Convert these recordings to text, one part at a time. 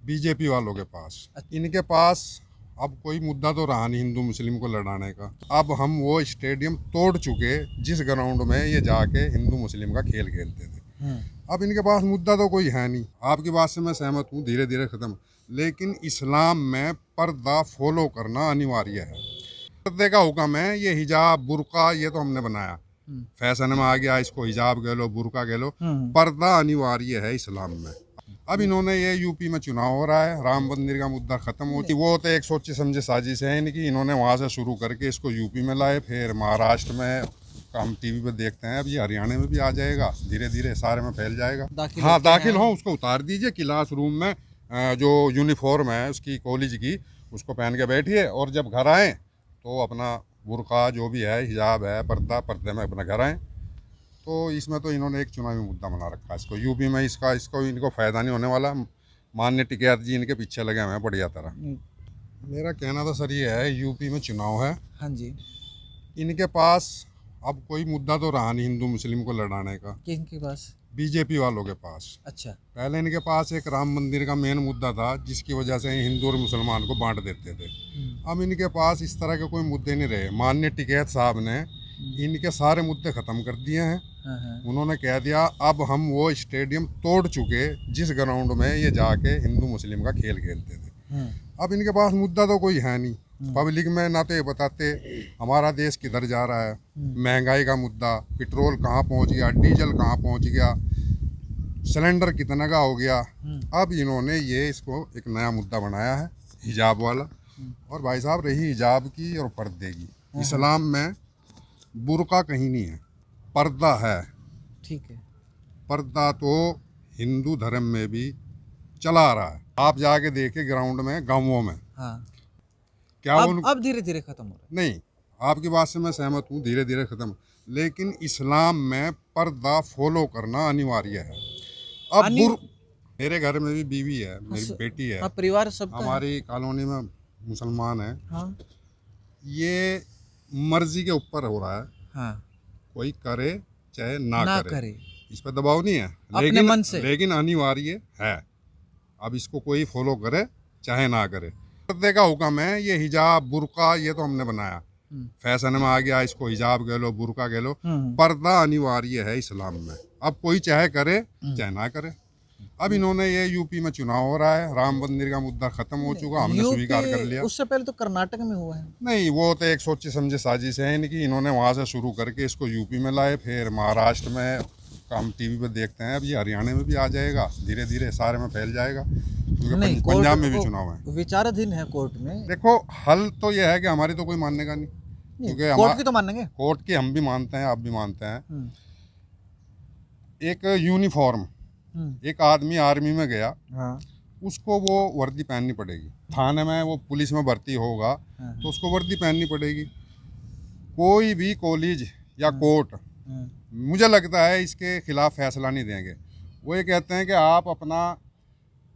BJP वालों के पास। इनके पास अब कोई मुद्दा तो रहा नहीं हिंदू मुस्लिम को लड़ाने का। अब हम वो स्टेडियम तोड़ चुके जिस ग्राउंड में ये जाके हिंदू मुस्लिम का खेल खेलते थे। अब इनके पास मुद्दा तो कोई है नहीं। आपकी बात से मैं सहमत हूँ, धीरे धीरे ख़त्म। लेकिन इस्लाम में पर्दा फॉलो करना अनिवार्य है। पर्दे का हुक्म है, ये हिजाब बुर्का ये तो हमने बनाया, फैशन में आ गया, इसको हिजाब कह लो बुर्का कह लो। पर्दा अनिवार्य है इस्लाम में। अब इन्होंने ये यूपी में चुनाव हो रहा है, राम मंदिर का मुद्दा खत्म होती, वो तो एक सोचे समझे साजिश है इनकी। इन्होंने वहाँ से शुरू करके इसको यूपी में लाए, फिर महाराष्ट्र में हम टीवी पे देखते हैं। अब ये हरियाणा में भी आ जाएगा, धीरे धीरे सारे में फैल जाएगा। हाँ, दाखिल हो, उसको उतार दीजिए क्लास रूम में, जो यूनिफॉर्म है उसकी कॉलेज की, उसको पहन के बैठिए, और जब घर आएँ तो अपना बुर्का जो भी है, हिजाब है, पर्दे में अपना घर आएँ। तो इसमें तो इन्होंने एक चुनावी मुद्दा बना रखा है इसको यूपी में। इसको इनको फ़ायदा नहीं होने वाला। माननीय टिकैत जी इनके पीछे लगे हुए हैं बढ़िया तरह। मेरा कहना तो सर ये है, यूपी में चुनाव है। हाँ जी। इनके पास अब कोई मुद्दा तो रहा नहीं हिंदू मुस्लिम को लड़ाने का। किनके पास? बीजेपी वालों के पास। अच्छा। पहले इनके पास एक राम मंदिर का मेन मुद्दा था, जिसकी वजह से हिंदू और मुसलमान को बांट देते थे। अब इनके पास इस तरह के कोई मुद्दे नहीं रहे। माननीय टिकैत साहब ने इनके सारे मुद्दे ख़त्म कर दिए हैं। उन्होंने कह दिया अब हम वो स्टेडियम तोड़ चुके जिस ग्राउंड में ये जाके हिंदू मुस्लिम का खेल खेलते थे। अब इनके पास मुद्दा तो कोई है नहीं। पब्लिक में ना तो ये बताते हमारा देश किधर जा रहा है, महंगाई का मुद्दा, पेट्रोल कहाँ पहुँच गया, डीजल कहाँ पहुँच गया, सिलेंडर कितना का हो गया। अब इन्होंने ये इसको एक नया मुद्दा बनाया है, हिजाब वाला। और भाई साहब, रही हिजाब की और पर्दे की, इस्लाम में बुर्का कहीं नहीं है, पर्दा है। ठीक है। पर्दा तो हिंदू धर्म में भी चला आ रहा है। आप जाके देखिए ग्राउंड में, गांवों में। हाँ। क्या अब धीरे धीरे खत्म हो रहा है। नहीं, आपकी बात से मैं सहमत हूँ, धीरे धीरे खत्म। लेकिन इस्लाम में पर्दा फॉलो करना अनिवार्य है। अब मेरे घर में भी बीवी है, मेरी बेटी है, परिवार सब हमारी कॉलोनी में मुसलमान है। हाँ। ये मर्जी के ऊपर हो रहा है। हाँ। कोई करे चाहे ना करे। इस पर दबाव नहीं है, अपने मन से। लेकिन अनिवार्य है। अब इसको कोई फॉलो करे चाहे ना करे। पर्दे का हुक्म है, ये हिजाब बुर्का ये तो हमने बनाया, फैशन में आ गया, इसको हिजाब कह लो बुर्का कह लो। पर्दा अनिवार्य है इस्लाम में। अब कोई चाहे करे चाहे ना करे। अब इन्होंने ये यूपी में चुनाव हो रहा है, राम मंदिर का मुद्दा खत्म हो चुका, हमने स्वीकार कर लिया। उससे पहले तो कर्नाटक में हुआ है। नहीं, वो तो एक सोचे समझे साजिश है इनकी। इन्होंने वहाँ से शुरू करके इसको यूपी में लाए, फिर महाराष्ट्र में हम टीवी पे देखते हैं। अब ये हरियाणा में भी आ जाएगा, धीरे धीरे सारे में फैल जाएगा, क्योंकि पंजाब में भी चुनाव है। विचाराधीन है कोर्ट में। देखो, हल तो यह है कि हमारी तो कोई मानने का नहीं, क्योंकि कोर्ट की तो मानेंगे। कोर्ट की हम भी मानते हैं, आप भी मानते हैं। एक यूनिफॉर्म, एक आदमी आर्मी में गया, हाँ। उसको वो वर्दी पहननी पड़ेगी। थाने में वो पुलिस में भर्ती होगा तो उसको वर्दी पहननी पड़ेगी। कोई भी कॉलेज या कोर्ट मुझे लगता है इसके खिलाफ फैसला नहीं देंगे। वो ये कहते हैं कि आप अपना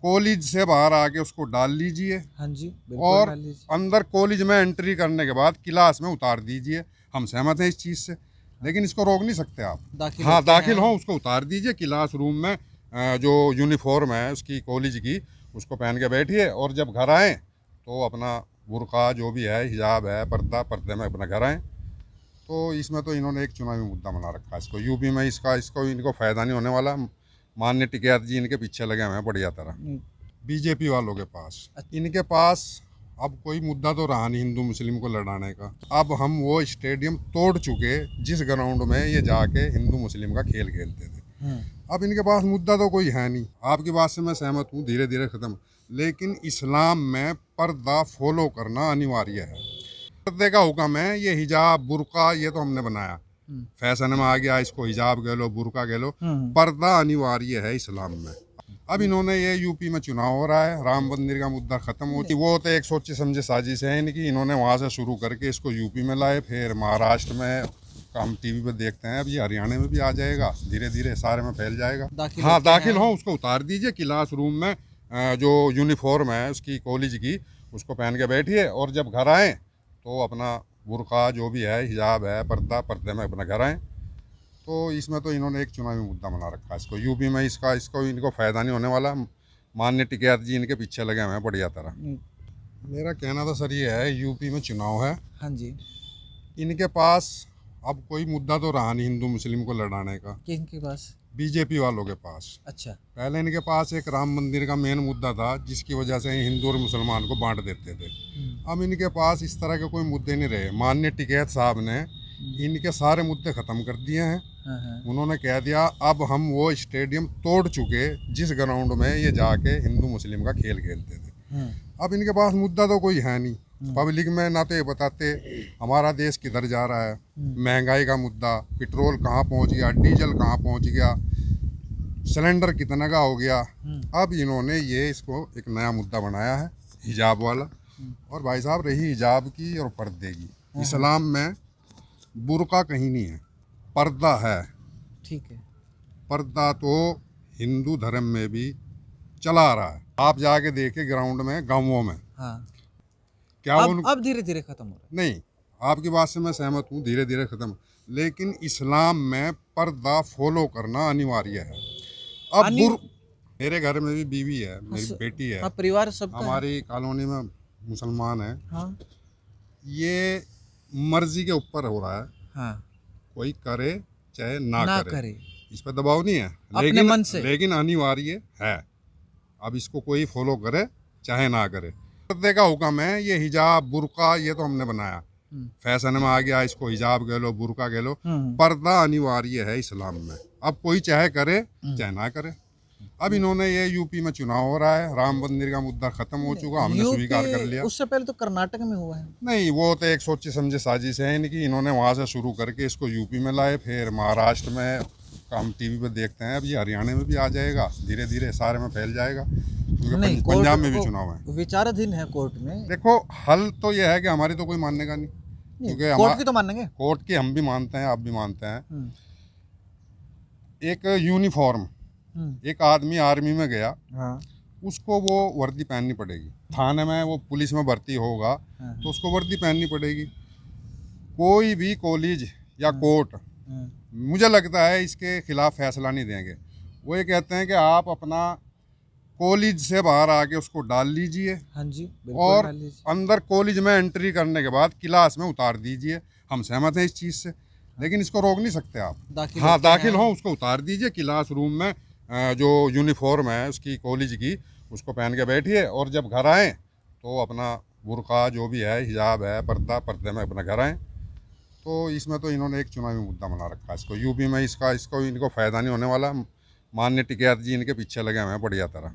कॉलेज से बाहर आके उसको डाल लीजिए। हाँ जी, और अंदर कॉलेज में एंट्री करने के बाद क्लास में उतार दीजिए। हम सहमत हैं इस चीज़ से, लेकिन इसको रोक नहीं सकते आप। हाँ, दाखिल हो, उसको उतार दीजिए क्लास रूम में, जो यूनिफॉर्म है उसकी कॉलेज की, उसको पहन के बैठिए, और जब घर आएँ तो अपना बुर्का जो भी है, हिजाब है, पर्दे में अपना घर आएँ। तो इसमें तो इन्होंने एक चुनावी मुद्दा बना रखा है इसको यूपी में। इसको इनको फ़ायदा नहीं होने वाला। माननीय टिकैत जी इनके पीछे लगे हुए हैं बढ़िया तरह, बीजेपी वालों के पास। इनके पास अब कोई मुद्दा तो रहा नहीं हिंदू मुस्लिम को लड़ाने का। अब हम वो स्टेडियम तोड़ चुके जिस ग्राउंड में ये जाके हिंदू मुस्लिम का खेल खेलते थे। अब इनके पास मुद्दा तो कोई है नहीं। आपकी बात से मैं सहमत हूँ, धीरे धीरे ख़त्म। लेकिन इस्लाम में पर्दा फॉलो करना अनिवार्य है। पर्दे का हुक्म है, ये हिजाब बुर्का ये तो हमने बनाया, फैशन में आ गया, इसको हिजाब कह लो बुर्का कह लो। पर्दा अनिवार्य है इस्लाम में। अब इन्होंने ये यूपी में चुनाव हो रहा है, राम मंदिर का मुद्दा खत्म होती, वो तो एक सोचे समझे साजिश है इनकी। इन्होंने वहाँ से शुरू करके इसको यूपी में लाए, फिर महाराष्ट्र में हम टीवी पे देखते हैं। अब ये हरियाणा में भी आ जाएगा, धीरे धीरे सारे में फैल जाएगा। हाँ, दाखिल हो, उसको उतार दीजिए क्लास रूम में, जो यूनिफॉर्म है उसकी कॉलेज की, उसको पहन के बैठिए, और जब घर आएँ तो अपना बुर्का जो भी है, हिजाब है, पर्दे में अपना घर आएँ। तो इसमें तो इन्होंने एक चुनावी मुद्दा बना रखा है इसको यूपी में। इसको इनको फ़ायदा नहीं होने वाला। माननीय टिकैत जी इनके पीछे लगे हुए हैं बढ़िया तरह। मेरा कहना तो सर ये है, यूपी में चुनाव है, हाँ जी। इनके पास अब कोई मुद्दा तो रहा नहीं हिंदू मुस्लिम को लड़ाने का, किनके पास? बीजेपी वालों के पास। अच्छा। पहले इनके पास एक राम मंदिर का मेन मुद्दा था, जिसकी वजह से हिंदू और मुसलमान को बांट देते थे। अब इनके पास इस तरह के कोई मुद्दे नहीं रहे। माननीय टिकैत साहब ने इनके सारे मुद्दे ख़त्म कर दिए हैं। हाँ। उन्होंने कह दिया अब हम वो स्टेडियम तोड़ चुके जिस ग्राउंड में ये जाके हिंदू मुस्लिम का खेल खेलते थे। अब इनके पास मुद्दा तो कोई है नहीं। पब्लिक में ना तो ये बताते हमारा देश किधर जा रहा है, महंगाई का मुद्दा, पेट्रोल कहाँ पहुँच गया, डीजल कहाँ पहुँच गया, सिलेंडर कितना का हो गया। अब इन्होंने ये इसको एक नया मुद्दा बनाया है, हिजाब वाला। और भाई साहब रही हिजाब की और पर्दे की, इस्लाम में बुर्का कहीं नहीं है, पर्दा है। ठीक है। पर्दा तो हिंदू धर्म में भी चला आ रहा है। आप जाके देखे ग्राउंड में, गांवों में। हाँ। क्या अब धीरे धीरे खत्म हो रहा है। नहीं, आपकी बात से मैं सहमत हूँ, धीरे धीरे खत्म, लेकिन इस्लाम में पर्दा फॉलो करना अनिवार्य है। अब मेरे घर में भी बीवी है, मेरी बेटी है, परिवार सबका हमारी कॉलोनी में मुसलमान है। हाँ। ये मर्जी के ऊपर हो रहा है। हाँ। कोई करे चाहे ना करे, इस पर दबाव नहीं है, अपने मन से। लेकिन अनिवार्य है। अब इसको कोई फॉलो करे चाहे ना करे। पर्दे का हुक्म है, ये हिजाब बुर्का ये तो हमने बनाया, फैशन में आ गया, इसको हिजाब कह लो, बुर्का कह लो। पर्दा अनिवार्य है इस्लाम में। अब कोई चाहे करे चाहे ना करे। अब इन्होंने ये यूपी में चुनाव हो रहा है, राम मंदिर का मुद्दा खत्म हो चुका, हमने स्वीकार कर लिया। उससे पहले तो कर्नाटक में हुआ है। नहीं, वो तो एक सोची समझे साजिश है इनकी। इन्होंने वहाँ से शुरू करके इसको यूपी में लाए, फिर महाराष्ट्र में, हम टीवी पे देखते हैं। अब ये हरियाणा में भी आ जाएगा, धीरे धीरे सारे में फैल जाएगा, क्योंकि पंजाब में भी चुनाव है। विचाराधीन है कोर्ट में। देखो, हल तो ये है कि हमारी तो कोई मानने का नहीं, क्योंकि कोर्ट की तो मानेंगे, कोर्ट की हम भी मानते हैं, आप भी मानते हैं। एक यूनिफॉर्म, एक आदमी आर्मी में गया, हाँ। उसको वो वर्दी पहननी पड़ेगी। थाने में वो पुलिस में भर्ती होगा तो उसको वर्दी पहननी पड़ेगी। कोई भी कॉलेज या कोर्ट मुझे लगता है इसके खिलाफ फैसला नहीं देंगे। वो ये कहते हैं कि आप अपना कॉलेज से बाहर आके उसको डाल लीजिए। हाँ जी, और अंदर कॉलेज में एंट्री करने के बाद क्लास में उतार दीजिए। हम सहमत हैं इस चीज़ से, लेकिन इसको रोक नहीं सकते आप। दाखिल हो, उसको उतार दीजिए क्लास रूम में। जो यूनिफॉर्म है उसकी कॉलेज की, उसको पहन के बैठिए, और जब घर आएँ तो अपना बुर्का जो भी है, हिजाब है, पर्दे में अपना घर आएँ। तो इसमें तो इन्होंने एक चुनावी मुद्दा बना रखा है इसको। यूपी में इसको इनको फ़ायदा नहीं होने वाला। माननीय टिकैत जी इनके पीछे लगे हुए हैं बढ़िया तरह।